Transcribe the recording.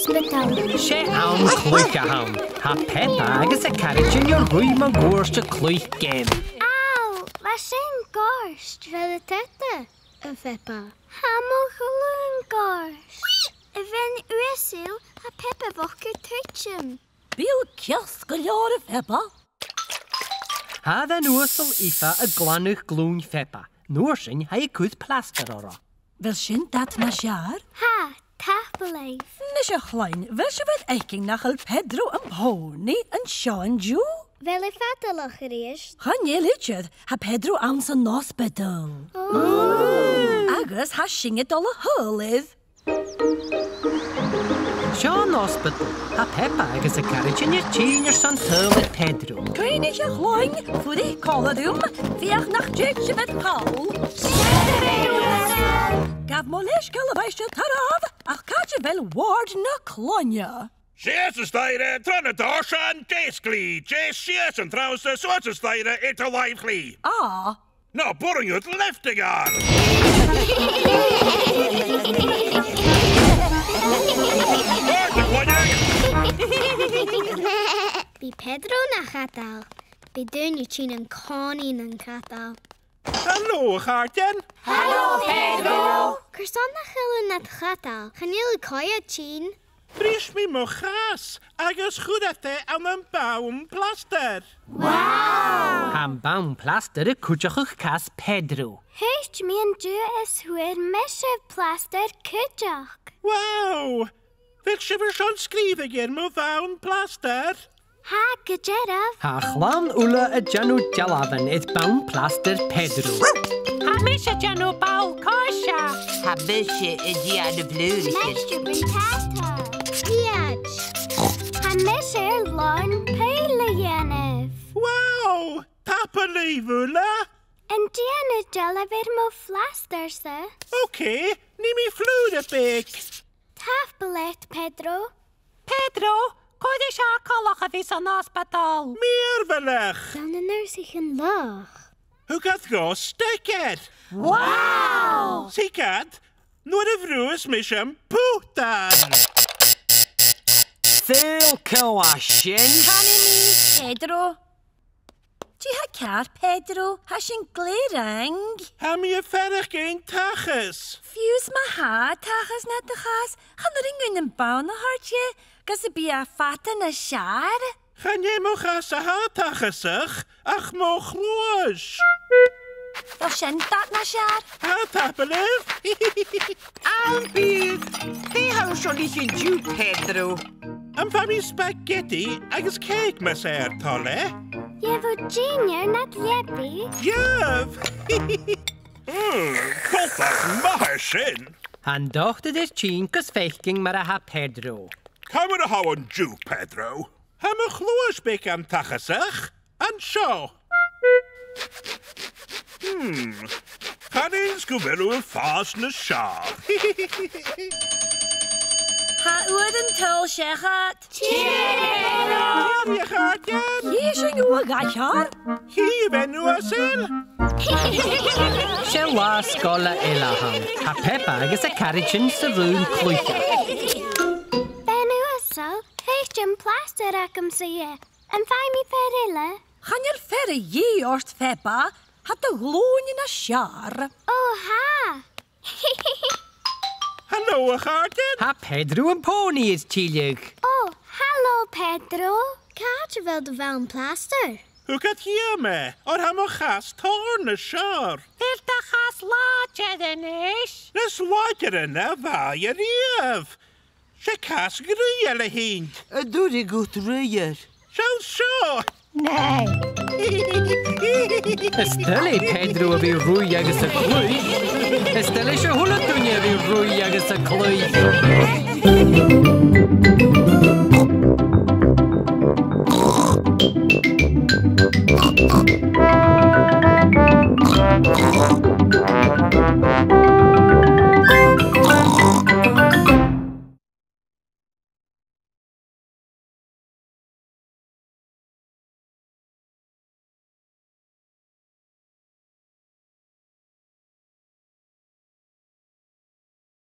t-Ospadal. Sé am clúiche ham. Ha Peppa agus a caraidean ar rúi man gúirste clúich géim. Ow, was sin gorst. Fel y teta, y Peppa. Hamol chulwn gorst. Y Bhean Uasail a Peppa foch y twitchum. Bíl ceas go leor a Peppa. Ha Bhean Uasail Aoife a glanúch glún Peppa. Nuair sin ha I cúd plastar ora. Wel sin dat na siar? Ha, tadhal. Nis a chlein, wel se bheith eiking nach al Pedro an Pony an Sean Jew? Fel y ffadalach yr eist. Chan je lichad, ha Pedro an sa Uasail. Agus ha singet al a hylydd. Sean Uasail, ha Peppa agus a caraidean ar tín ar san tadhal Pedro. Greinig a chlein, fwyd I coladwm, fiach nach jig se bheith cael. Gaf mo leis gael a feisio taraf, ach cadje fel ward na clonia. Sies y staire tran y dos an desgli. Sies yn traws y swat y staire et a waifli. Ah. No, boring yw't leftigar. Bi Pedro na tadhal. Bi dyn yw ti'n yn coni na'n tadhal. Hallo, caraidean. Hallo, Pedro! Cyrson na chylwn na tadhal. Chanil y coia ti'n? Bris mi mo chas, agus chwdete am yn bawn plaster. Wow! Ham bawn plastar y cwtioch cas Pedro. Heist mi yn dŵ yswyr mesef plaster cydioch. Wow! Fel sifer Sean sgrifig mo fawn plaster. Ha, gyderaf. Ha chlan ula a janw jalafan id bawn plastar Pedro. Ha misha janw bawl kosha. Ha bysje y diad y blwyrich. Mestre bryn tata. Diad. Ha mesur lon peile yenef. Wow! Papa leifwla. En dian y jalafir mo flaster se. Okay, ni mi flwyd y big. Taf belet, Pedro. Pedro, coedd I siarad colach a fi san Uasail. Meer velach. Dan yn yr sich yn loch. Hoe gaat go steked? Wow! Sikad, noor de vroes mis een poetan. Veel coashin. Canu mi, Pedro. Ti ha car, Pedro? Ha sin glerang? Ham je verder geen tages? Fiws ma ha, tachas na tachas. Chan er ingwyn yn bawn o hartje. Gas y bi a fata na siar. Gaan je mo gas a ha tagesig? Ach mo gloos. Fel sin dat na siar. Ha tapelef? Albydd. Fi hawr sôn I chi'n diw, Pedro. Am fami spaghetti agus cake mas tole? Je fod junior nad liebi. Juf! Koltach mahar sin. Han dochter des tien cos feiking mar a ha Pedro. Come on a how on Jew, Pedro. Ham a chloos bek am tagesig? An sio. Gaan eens gwyl yn ffas na sio. Ha oed yn tyl siachat. Je gaat jen. Hier sy'n nhw a gachar. Hier Bhean Uasail. Se sgoil-àraich eile ham. Ha Peppa agus a caraidean sa rún clúiche. Bhean Uasail, heist yn plaster ac am sy'n. Yn fai mi ferile. Chan er ferry je orst Peppa. Hat de gloon in a siar. Oh, ha! Hallo, caraidean. Ha Pedro en Pony is tielig. Oh, hallo, Pedro. Kaartje wil de wel een plaster. Hoe gaat hier me? Or ham o chas torn na sio. Fel da chas lodge den is. Nes wager yna fa i riaf. Se cas gryel y hyn. Doe die goed ruier. Siaw sio. Nee. Ystyle Pedro a fi rwy agus y clwy. Ystyle se hwnnw dwnia fi rwy agus y clwy.